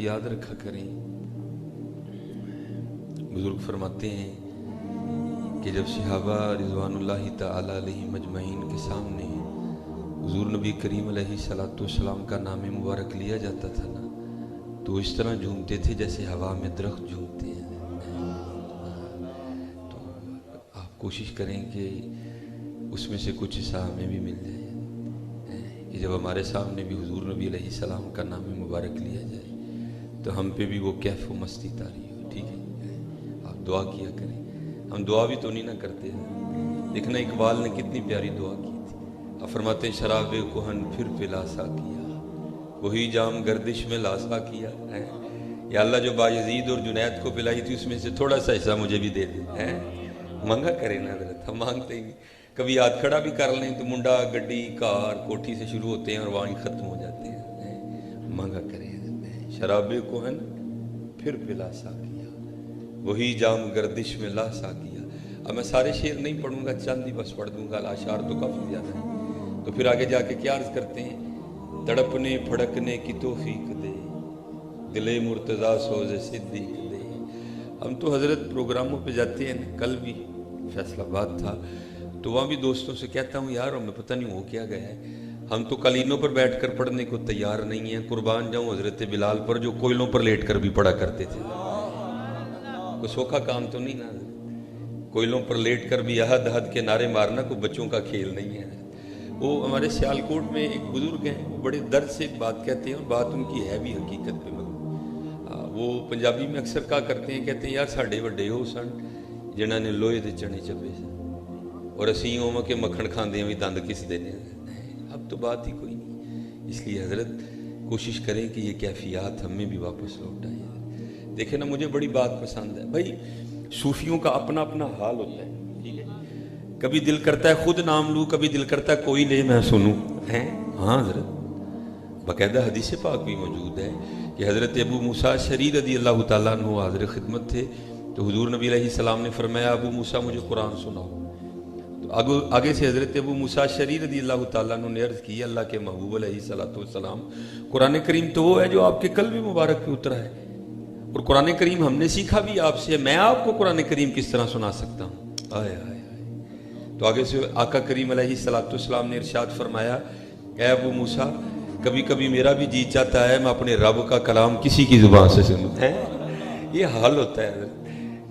یاد رکھا کریں. بزرگ فرماتے ہیں کہ جب صحابہ رضوان اللہ تعالی علیہ مجمعین کے سامنے حضور نبی کریم علیہ الصلوۃ والسلام کا نام مبارک لیا جاتا تھا نا، تو اس طرح جھومتے تھے جیسے ہوا میں درخت جھومتے ہیں. تو آپ کوشش کریں کہ اس میں سے کچھ حصہ ہمیں بھی مل جائے کہ جب ہمارے سامنے بھی حضور نبی علیہ السلام کا نام مبارک لیا جائے تو ہم پہ بھی وہ کیف و مستی طاری ہو. ٹھیک ہے، آپ دعا کیا کریں. ہم دعا بھی تو نہیں نہ کرتے ہیں. دیکھنا اقبال نے کتنی پیاری دعا کی تھی. آپ فرماتے ہیں شراب کہن پھر پلاسا کیا، وہی جام گردش میں لاسا کیا. یا اللہ جو بایزید اور جنید کو پلائی تھی اس میں سے تھوڑا سا حصہ مجھے بھی دے دے. منگا کریں نا حضرت، ہم مانگتے ہی نہیں. کبھی ہاتھ کھڑا بھی کر لیں تو منڈا گڈی کار کوٹھی سے شروع ہوتے ہیں اور وہاں ختم ہو جاتے ہیں. مانگا کریں شراب کہن پھر پلاسا کیا، وہی جام گردش میں لاسا کیا. اب میں سارے شعر نہیں پڑھوں گا، چند ہی بس پڑھ دوں گا، الاشعار تو کافی زیادہ ہیں. تو پھر آگے جا کے کیا عرض کرتے ہیں، تڑپنے پھڑکنے کی توفیق دے، دل مرتضیٰ سوز صدیق دے. ہم تو حضرت پروگراموں پہ جاتے ہیں، کل بھی فیصل آباد تھا تو وہاں بھی دوستوں سے کہتا ہوں یار ہمیں پتہ نہیں ہو کیا گیا ہے، ہم تو قلینوں پر بیٹھ کر پڑھنے کو تیار نہیں ہیں. قربان جاؤں حضرت بلال پر جو کوئلوں پر لیٹ کر بھی پڑھا کرتے تھے. کوئی سوکھا کام تو نہیں نا، کوئلوں پر لیٹ کر بھی احد احد کے نعرے مارنا کوئی بچوں کا کھیل نہیں ہے. وہ ہمارے سیالکوٹ میں ایک بزرگ ہیں، وہ بڑے درد سے ایک بات کہتے ہیں اور بات ان کی ہے بھی حقیقت پہ. وہ پنجابی میں اکثر کہا کرتے ہیں، کہتے ہیں یار ساڈے وڈے ہو سن جنہاں نے لوہے دے چنے چبے سن اور اسی اوما کے مکھن کھاندے ہیں بھی دند کس دینے. اب تو بات ہی کوئی نہیں. اس لیے حضرت کوشش کریں کہ یہ کیفیات ہمیں بھی واپس لوٹ آئیں. دیکھیں نا مجھے بڑی بات پسند ہے بھائی، صوفیوں کا اپنا اپنا حال ہوتا ہے. ٹھیک ہے، کبھی دل کرتا ہے خود نام لوں، کبھی دل کرتا ہے کوئی لے میں سنوں. ہاں حضرت باقاعدہ حدیث پاک بھی موجود ہے کہ حضرت ابو موسیٰ اشعری رضی اللہ تعالیٰ عنہ حاضر خدمت تھے تو حضور نبی علیہ السلام نے فرمایا ابو موسیٰ مجھے قرآن سناؤ. تو آگے سے حضرت ابو موسیٰ اشعری رضی اللہ تعالیٰ عنہ نے عرض کی اللہ کے محبوب علیہ السلام، قرآن کریم تو وہ ہے جو آپ کے قلب مبارک پہ اترا ہے، اور قرآن کریم ہم نے سیکھا بھی آپ سے. میں آپ کو قرآن کریم کس طرح سنا سکتا ہوں؟ آئے آئے آئے. تو آگے سے آقا کریم علیہ السلام نے ارشاد فرمایا اے ابو موسیٰ کبھی کبھی میرا بھی جی چاہتا ہے میں اپنے رب کا کلام کسی کی زبان سے سنوں. یہ حال ہوتا ہے.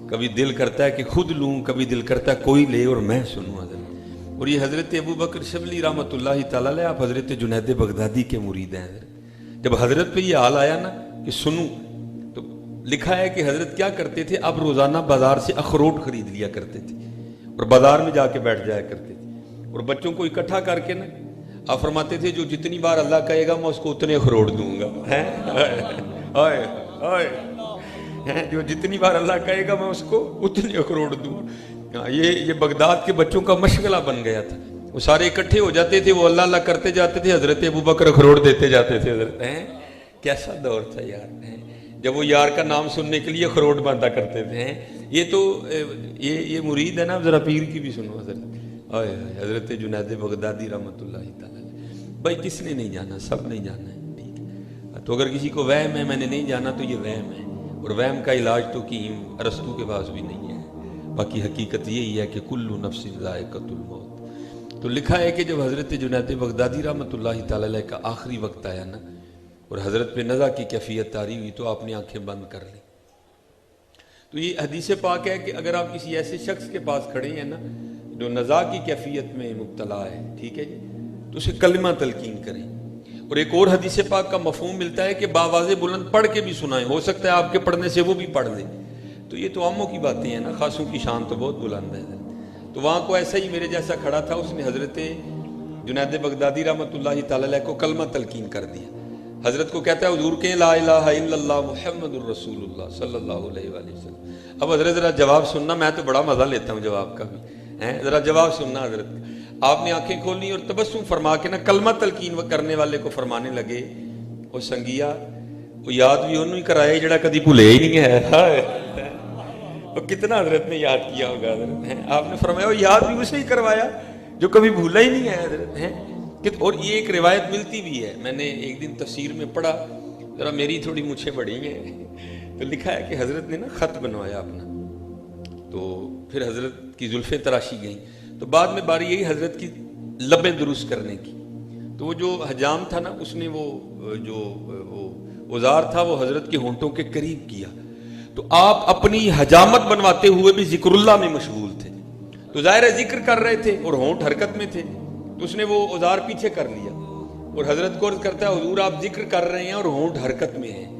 کبھی دل کرتا ہے کہ خود لوں، کبھی دل کرتا ہے کوئی لے اور میں سنوں. حضرت اور یہ حضرت ابو بکر شبلی رحمۃ اللہ تعالیٰ علیہ، آپ حضرت جنید بغدادی کے مرید ہیں. جب حضرت پہ یہ حال آیا نا کہ سنوں، تو لکھا ہے کہ حضرت کیا کرتے تھے، اب روزانہ بازار سے اخروٹ خرید لیا کرتے تھے اور بازار میں جا کے بیٹھ جایا کرتے تھے اور بچوں کو اکٹھا کر کے نا آپ فرماتے تھے جو جتنی بار اللہ کہے گا میں اس کو اتنے اخروٹ دوں گا. جو جتنی بار اللہ کہے گا میں اس کو اتنے اخروٹ دوں. یہ بغداد کے بچوں کا مشغلہ بن گیا تھا. وہ سارے اکٹھے ہو جاتے تھے، وہ اللہ اللہ کرتے جاتے تھے، حضرت ابو بکر اخروٹ دیتے جاتے تھے. حضرت کیسا دور تھا یار، جب وہ یار کا نام سننے کے لیے اخروٹ باندھا کرتے تھے. یہ تو یہ مرید ہے نا، ذرا پیر کی بھی سنو. حضرت جنید بغدادی رحمۃ اللہ تعالیٰ. بھائی کس نے نہیں جانا، سب نہیں جانا ہے. ٹھیک ہے، تو اگر کسی کو وہم ہے میں نے نہیں جانا تو یہ وہم ہے، اور وہم کا علاج تو کیم ارسطو کے پاس بھی نہیں ہے. باقی حقیقت یہی ہے کہ کل نفس ذائقۃ الموت. تو لکھا ہے کہ جب حضرت جنید بغدادی رحمۃ اللہ تعالیٰ علیہ کا آخری وقت آیا نا اور حضرت پہ نزع کی کیفیت طاری ہوئی تو آپ نے آنکھیں بند کر لیں. تو یہ حدیث پاک ہے کہ اگر آپ کسی ایسے شخص کے پاس کھڑے ہیں نا جو نزع کی کیفیت میں مبتلا ہے، ٹھیک ہے جی، تو اسے کلمہ تلقین کریں. اور ایک اور حدیث پاک کا مفہوم ملتا ہے کہ باواز بلند پڑھ کے بھی سنائیں، ہو سکتا ہے آپ کے پڑھنے سے وہ بھی پڑھ لیں. تو یہ تو عاموں کی باتیں ہیں نا، خاصوں کی شان تو بہت بلند ہے. تو وہاں کو ایسا ہی میرے جیسا کھڑا تھا، اس نے حضرت جنید بغدادی رحمۃ اللہ تعالیٰ علیہ کو کلمہ تلقین کر دیا. حضرت کو کہتا ہے حضور کہیں لا الہ الا اللہ محمد الرسول اللہ صلی اللہ علیہ وآلہ وسلم. اب حضرت ذرا جواب سننا، میں تو بڑا مزہ لیتا ہوں جواب کا بھی، ذرا جواب سننا. حضرت آپ نے آنکھیں کھولی اور تبسم فرما کے نا کلمہ تلقین کرنے والے کو فرمانے لگے او سنگیا وہ یاد بھی انہوں ہی کرایا جڑا کدی بھولے ہی نہیں ہے. کتنا حضرت نے یاد کیا ہوگا. حضرت آپ نے فرمایا وہ یاد بھی اسے ہی کروایا جو کبھی بھولا ہی نہیں ہے. حضرت اور یہ ایک روایت ملتی بھی ہے، میں نے ایک دن تفسیر میں پڑھا ذرا میری تھوڑی مچھیں بڑی ہیں. تو لکھا ہے کہ حضرت نے نا خط بنوایا اپنا, تو پھر حضرت کی زلفیں تراشی گئیں. تو بعد میں باری یہی حضرت کی لبیں درست کرنے کی. تو وہ جو حجام تھا نا, اس نے وہ جو وہ اوزار تھا وہ حضرت کے ہونٹوں کے قریب کیا. تو آپ اپنی حجامت بنواتے ہوئے بھی ذکر اللہ میں مشغول تھے. تو ظاہر ہے ذکر کر رہے تھے اور ہونٹ حرکت میں تھے, تو اس نے وہ اوزار پیچھے کر لیا اور حضرت کو عرض کرتا ہے حضور آپ ذکر کر رہے ہیں اور ہونٹ حرکت میں ہیں,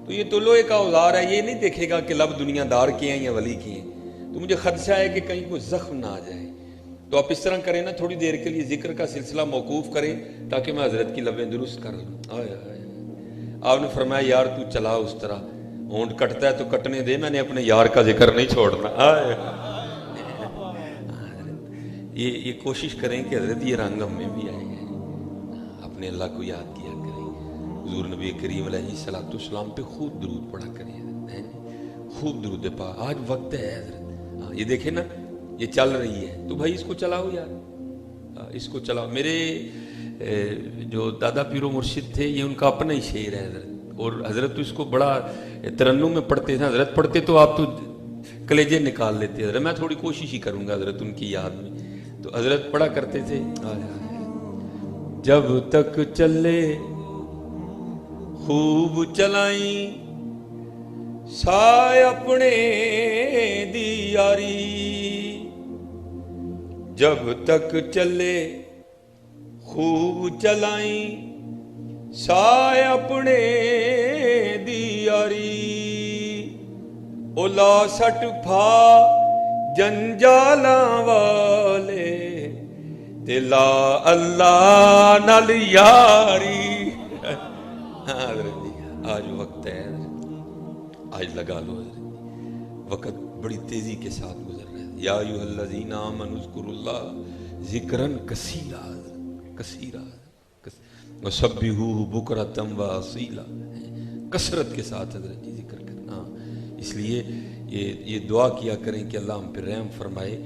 تو یہ تو لوہے کا اوزار ہے, یہ نہیں دیکھے گا کہ لب دنیا دار کے ہیں یا ولی کے ہیں, تو مجھے خدشہ ہے کہ کہیں کوئی زخم نہ آ جائے. تو آپ اس طرح کریں نا, تھوڑی دیر کے لیے ذکر کا سلسلہ موقوف کریں تاکہ میں حضرت کی لبیں درست کر لوں. آپ نے فرمایا یار تو چلا اس طرح, ہونٹ کٹتا ہے تو کٹنے دے, میں نے اپنے یار کا ذکر نہیں چھوڑنا. یہ کوشش کریں کہ حضرت یہ رنگ ہم میں بھی آئے ہیں, اپنے اللہ کو یاد کیا کریں, حضور نبی کریم علیہ الصلوۃ والسلام پہ خوب درود پڑھا کریں, خوب درود پاک. آج وقت ہے حضرت, یہ دیکھیں نا یہ چل رہی ہے, تو بھائی اس کو چلاؤ یار, اس کو چلاؤ. میرے جو دادا پیر و مرشد تھے یہ ان کا اپنا ہی شعر ہے حضرت, اور حضرت تو اس کو بڑا ترنم میں پڑھتے تھے. حضرت پڑھتے تو آپ تو کلیجے نکال لیتے حضرت, میں تھوڑی کوشش ہی کروں گا حضرت ان کی یاد میں. تو حضرت پڑھا کرتے تھے جب تک چلے خوب چلائیں سائے اپنے دی یاری, جب تک چلے خوب چلائیں سائے اپنے دی یاری, اولا سٹ پھا جنجالاں والے دلا اللہ نال یاری. حضرت آج وقت ہے, آج لگا لو حضرت, وقت بڑی تیزی کے ساتھ گزر رہا ہے. یا ایھا الذین آمنوا اذکروا اللہ ذکرا کثیرا, کثیرا وسبحوہ بکرۃ واصیلا, کثرت کے ساتھ حضرت جی ذکر کرنا. اس لیے یہ دعا کیا کریں کہ اللہ ہم پہ رحم فرمائے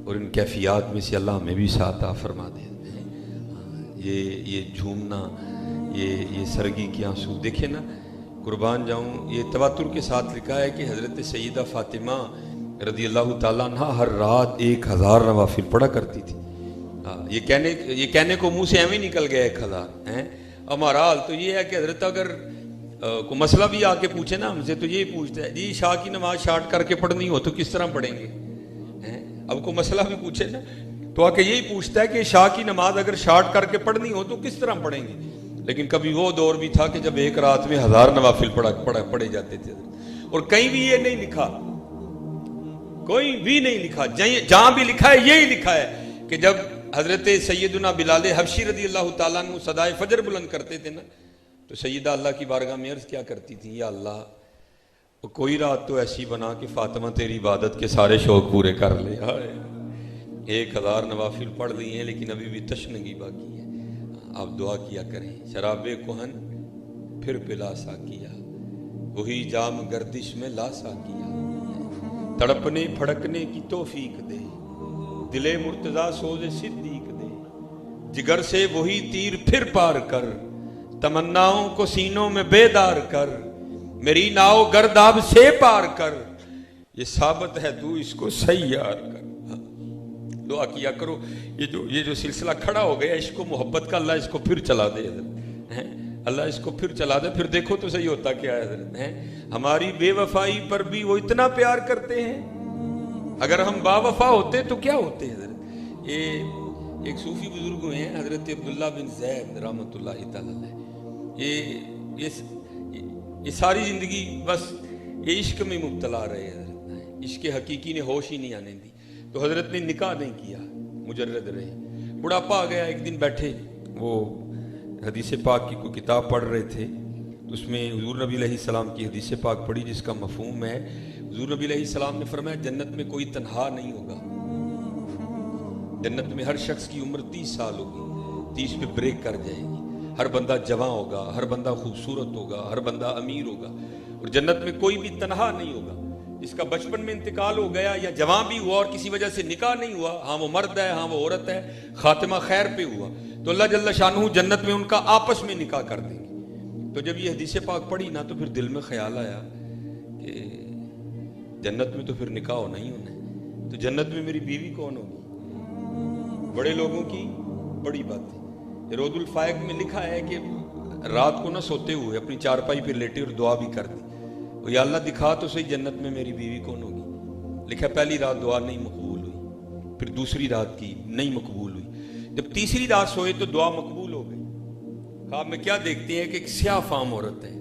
اور ان کیفیات میں سے اللہ ہمیں بھی ساتھ عطا فرما دے. یہ جھومنا, یہ سرگی کے آنسو, دیکھیں نا قربان جاؤں, یہ تواتر کے ساتھ لکھا ہے کہ حضرت سیدہ فاطمہ رضی اللہ تعالیٰ عنہ ہر رات 1000 نوافل پڑھا کرتی تھی. یہ کہنے کو منہ سے ایویں نکل گیا 1000. ہمارا حال تو یہ ہے کہ حضرت اگر کوئی مسئلہ بھی آ کے پوچھے نا ہم سے تو یہی پوچھتا ہے جی عشاء کی نماز شارٹ کر کے پڑھنی ہو تو کس طرح پڑھیں گے. اب کوئی مسئلہ بھی پوچھے نا تو آ کے یہی پوچھتا ہے کہ عشاء کی نماز اگر شارٹ کر کے پڑھنی ہو تو کس طرح پڑھیں گے. لیکن کبھی وہ دور بھی تھا کہ جب ایک رات میں 1000 نوافل پڑھے جاتے تھے, اور کہیں بھی یہ نہیں لکھا, کوئی بھی نہیں لکھا, جہاں بھی لکھا ہے یہی لکھا ہے کہ جب حضرت سیدنا بلال حبشی رضی اللہ تعالیٰ عنہ صدائے فجر بلند کرتے تھے نا تو سیدہ اللہ کی بارگاہ میں عرض کیا کرتی تھی, یا اللہ کوئی رات تو ایسی بنا کہ فاطمہ تیری عبادت کے سارے شوق پورے کر لے. 1000 نوافل پڑھ لی ہیں لیکن ابھی بھی تشنگی باقی ہے. آپ دعا کیا کریں, شراب کہن پھر پلا سا کیا, وہی جام گردش میں لا سا کیا, تڑپنے پھڑکنے کی توفیق دے, دل مرتضیٰ سوز صدیق دے, جگر سے وہی تیر پھر پار کر, تمناؤں کو سینوں میں بیدار کر, میری ناؤ گرداب سے پار کر, یہ ثابت ہے تو اس کو سیار کر. دعا کیا کرو. یہ جو سلسلہ کھڑا ہو گیا عشق و محبت کا, اللہ اس کو پھر چلا دے حضرت, اللہ اس کو پھر چلا دے. پھر دیکھو تو صحیح ہوتا کیا ہے حضرت, ہماری بے وفائی پر بھی وہ اتنا پیار کرتے ہیں. اگر ہم با وفا ہوتے تو کیا ہوتے حضرت. یہ ایک صوفی بزرگ ہوئے ہیں حضرت عبداللہ بن زید رحمۃ اللہ تعالی علیہ, یہ ساری زندگی بس یہ عشق میں مبتلا رہے حضرت, عشق حقیقی نے ہوش ہی نہیں آنے دی. تو حضرت نے نکاح نہیں کیا, مجرد رہے. بڑھاپا آ گیا, ایک دن بیٹھے وہ حدیث پاک کی کوئی کتاب پڑھ رہے تھے, تو اس میں حضور نبی علیہ السلام کی حدیث پاک پڑھی جس کا مفہوم ہے, حضور نبی علیہ السلام نے فرمایا جنت میں کوئی تنہا نہیں ہوگا. جنت میں ہر شخص کی عمر 30 سال ہوگی, 30 پہ بریک کر جائے گی. ہر بندہ جوان ہوگا, ہر بندہ خوبصورت ہوگا, ہر بندہ امیر ہوگا, اور جنت میں کوئی بھی تنہا نہیں ہوگا. جس کا بچپن میں انتقال ہو گیا یا جوان بھی ہوا اور کسی وجہ سے نکاح نہیں ہوا, ہاں وہ مرد ہے ہاں وہ عورت ہے, خاتمہ خیر پہ ہوا, تو اللہ جل شانہ جنت میں ان کا آپس میں نکاح کر دیں گے. تو جب یہ حدیث پاک پڑھی نا تو پھر دل میں خیال آیا کہ جنت میں تو پھر نکاح ہونا ہی ہونا ہے، تو جنت میں میری بیوی کون ہوگی؟ بڑے لوگوں کی بڑی بات ہے۔ رود الفائق میں لکھا ہے کہ رات کو نہ سوتے ہوئے اپنی چارپائی پہ لیٹے اور دعا بھی کر دی، یا اللہ دکھا تو صحیح جنت میں میری بیوی کون ہوگی۔ لکھا پہلی رات دعا نہیں مقبول ہوئی، پھر دوسری رات کی نہیں مقبول ہوئی، جب تیسری رات سوئے تو دعا مقبول ہو گئی۔ خواب میں کیا دیکھتے ہیں کہ ایک سیاہ فام عورت ہے،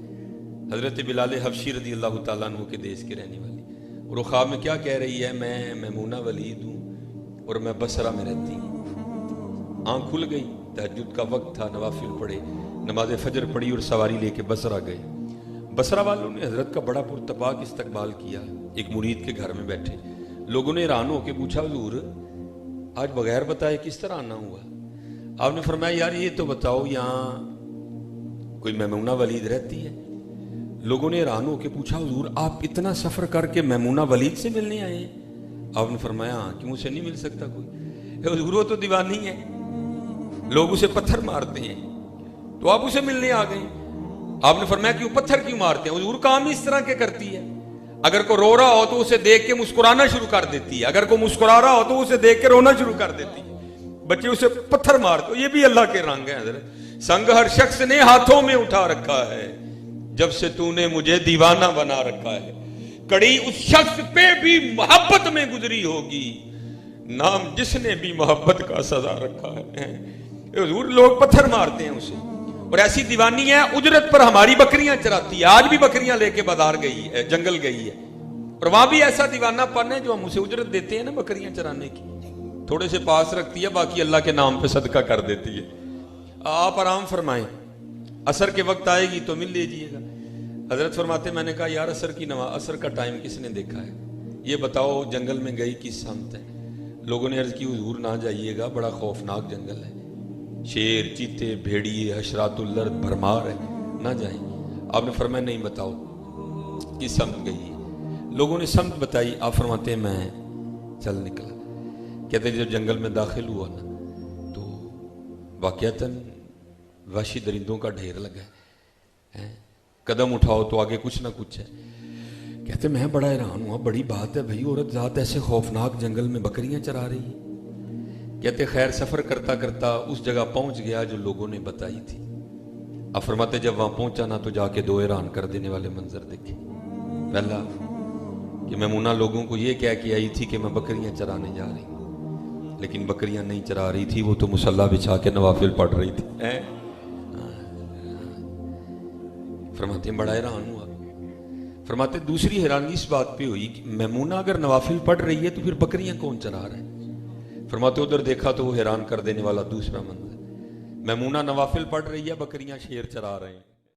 حضرت بلال حبشی رضی اللہ تعالیٰ عنہ کے دیس کی رہنے والی، اور وہ خواب میں کیا کہہ رہی ہے، میں میمونہ ولید ہوں اور میں بصرہ میں رہتی ہوں۔ آنکھ کھل گئی، تہجد کا وقت تھا، نوافل پڑھے، نماز فجر پڑھی اور سواری لے کے بصرہ گئے۔ بصرہ والوں نے حضرت کا بڑا پرتپاک استقبال کیا، ایک مرید کے گھر میں بیٹھے۔ لوگوں نے حیران ہو کے پوچھا، حضور آج بغیر بتائے کس طرح آنا ہوا؟ آپ نے فرمایا، یار یہ تو بتاؤ یہاں کوئی میمونہ ولید رہتی ہے؟ لوگوں نے حیران ہو کے پوچھا، حضور آپ اتنا سفر کر کے میمونہ ولید سے ملنے آئے ہیں؟ آپ نے فرمایا، ہاں، کیوں اسے نہیں مل سکتا کوئی؟ حضور وہ تو دیوانی ہے، لوگ اسے پتھر مارتے ہیں، تو آپ اسے ملنے آ گئے۔ آپ نے فرمایا کیوں پتھر کیوں مارتے ہیں؟ حضور کام اس طرح کے کرتی ہے، اگر کوئی رو رہا ہو تو اسے دیکھ کے مسکرانا شروع کر دیتی ہے، اگر کوئی مسکرا رہا ہو تو اسے دیکھ کے رونا شروع کر دیتی ہے، بچے اسے پتھر مارتے۔ یہ بھی اللہ کے رنگ ہیں حضرت، سنگ ہر شخص نے ہاتھوں میں اٹھا رکھا ہے، جب سے تو نے مجھے دیوانہ بنا رکھا ہے، کڑی اس شخص پہ بھی محبت میں گزری ہوگی، نام جس نے بھی محبت کا سزا رکھا ہے۔ حضور لوگ پتھر مارتے ہیں اسے، اور ایسی دیوانی ہے اجرت پر ہماری بکریاں چراتی ہے، آج بھی بکریاں لے کے بازار گئی ہے، جنگل گئی ہے، اور وہاں بھی ایسا دیوانہ پن ہے جو ہم اسے اجرت دیتے ہیں نا بکریاں چرانے کی، تھوڑے سے پاس رکھتی ہے، باقی اللہ کے نام پہ صدقہ کر دیتی ہے۔ آپ آرام فرمائیں، عصر کے وقت آئے گی تو مل لیجئے گا۔ حضرت فرماتے میں نے کہا یار عصر کا ٹائم کس نے دیکھا ہے، یہ بتاؤ جنگل میں گئی کس سمت ہے؟ لوگوں نے عرض کی، حضور نہ جائیے گا، بڑا خوفناک جنگل ہے، شیر، چیتے، بھیڑیے، حشرات الارض بھرمار ہے، نہ جائیں۔ آپ نے فرمایا نہیں، بتاؤ کس سمت گئی ہے؟ لوگوں نے سمت بتائی، آپ فرماتے ہیں میں چل نکلا۔ کہتے ہیں جب جنگل میں داخل ہوا نا تو واقعتاً وحشی درندوں کا ڈھیر لگا ہے، قدم اٹھاؤ تو آگے کچھ نہ کچھ ہے۔ کہتے میں بڑا حیران ہوا، بڑی بات ہے بھائی، عورت ذات ایسے خوفناک جنگل میں بکریاں چرا رہی ہے۔ کہتے خیر سفر کرتا کرتا اس جگہ پہنچ گیا جو لوگوں نے بتائی تھی۔ اب فرماتے جب وہاں پہنچا نا تو جا کے دو حیران کر دینے والے منظر دیکھے۔ پہلا کہ میمونہ لوگوں کو یہ کہہ کے آئی تھی کہ میں بکریاں چرانے جا رہی ہوں، لیکن بکریاں نہیں چرا رہی تھی، وہ تو مصلی بچھا کے نوافل پڑھ رہی تھی۔ فرماتے بڑا حیران ہوا۔ فرماتے دوسری حیرانی اس بات پہ ہوئی کہ میمونہ اگر نوافل پڑھ رہی ہے تو پھر بکریاں کون چرا رہے ہیں؟ فرماتے ادھر دیکھا تو وہ حیران کر دینے والا دوسرا منظر، میمونہ نوافل پڑھ رہی ہے، بکریاں شیر چرا رہے ہیں۔